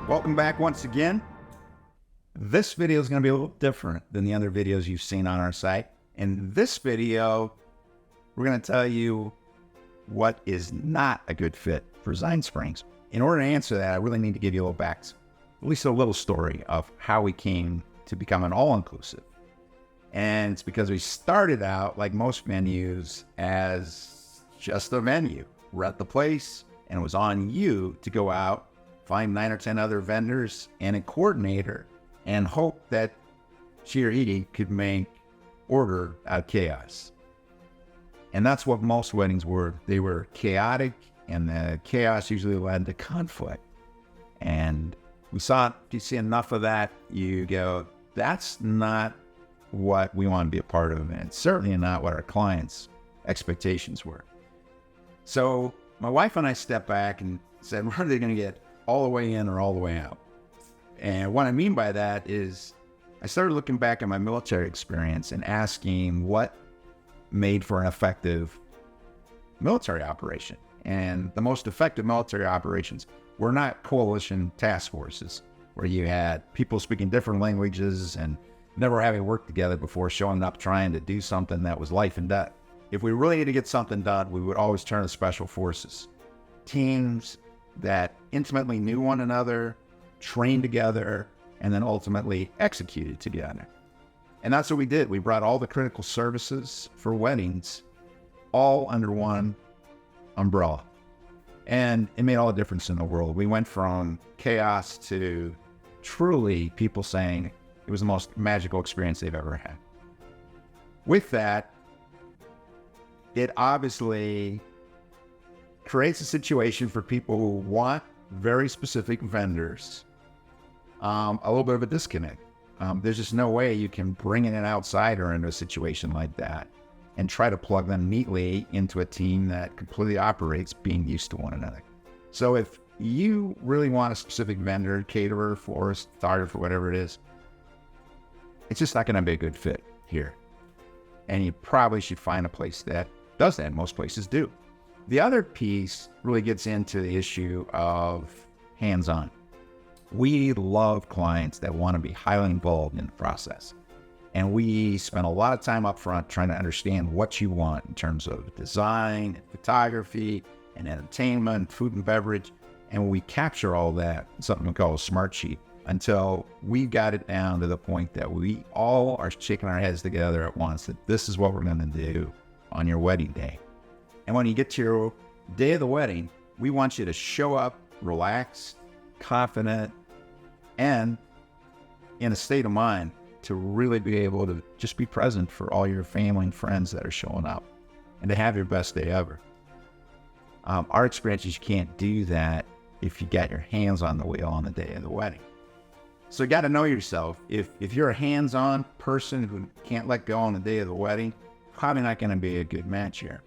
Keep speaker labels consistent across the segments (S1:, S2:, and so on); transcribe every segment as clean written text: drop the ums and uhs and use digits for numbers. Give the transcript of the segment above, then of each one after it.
S1: Welcome back once again. This video is going to be a little different than the other videos you've seen on our site. In this video, we're going to tell you what is not a good fit for Zion Springs. In order to answer that, I really need to give you a little at least a little story of how we came to become an all-inclusive. And it's because we started out, like most venues, as just a venue. Rent the place, and it was on you to go out, find 9 or 10 other vendors and a coordinator, and hope that she or he could make order out of chaos. And that's what most weddings were. They were chaotic, and the chaos usually led to conflict. And you see enough of that, you go, that's not what we want to be a part of, and it's certainly not what our clients' expectations were. So my wife and I stepped back and said, we're either going to get all the way in or all the way out. And what I mean by that is I started looking back at my military experience and asking what made for an effective military operation. And the most effective military operations were not coalition task forces where you had people speaking different languages and never having worked together before, showing up trying to do something that was life and death. If we really need to get something done, we would always turn to special forces. Teams that intimately knew one another, trained together, and then ultimately executed together. And that's what we did. We brought all the critical services for weddings all under one umbrella. And it made all the difference in the world. We went from chaos to truly people saying it was the most magical experience they've ever had. With that, it obviously creates a situation for people who want very specific vendors, a little bit of a disconnect. There's just no way you can bring in an outsider into a situation like that and try to plug them neatly into a team that completely operates being used to one another. So if you really want a specific vendor, caterer, florist, photographer, whatever it is, it's just not going to be a good fit here. And you probably should find a place that does that. Most places do. The other piece really gets into the issue of hands-on. We love clients that want to be highly involved in the process. And we spend a lot of time up front trying to understand what you want in terms of design, and photography, and entertainment, food and beverage. And we capture all that in something we call a smart sheet until we got it down to the point that we all are shaking our heads together at once that this is what we're going to do on your wedding day. And when you get to your day of the wedding, we want you to show up relaxed, confident, and in a state of mind to really be able to just be present for all your family and friends that are showing up and to have your best day ever. Our experience is you can't do that if you got your hands on the wheel on the day of the wedding. So you got to know yourself. If you're a hands-on person who can't let go on the day of the wedding, probably not going to be a good match here.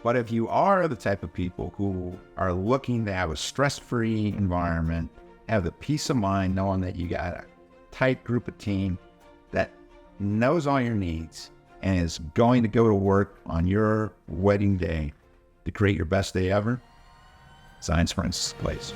S1: But if you are the type of people who are looking to have a stress-free environment, have the peace of mind knowing that you got a tight group of team that knows all your needs and is going to go to work on your wedding day to create your best day ever, Zion Springs is the place.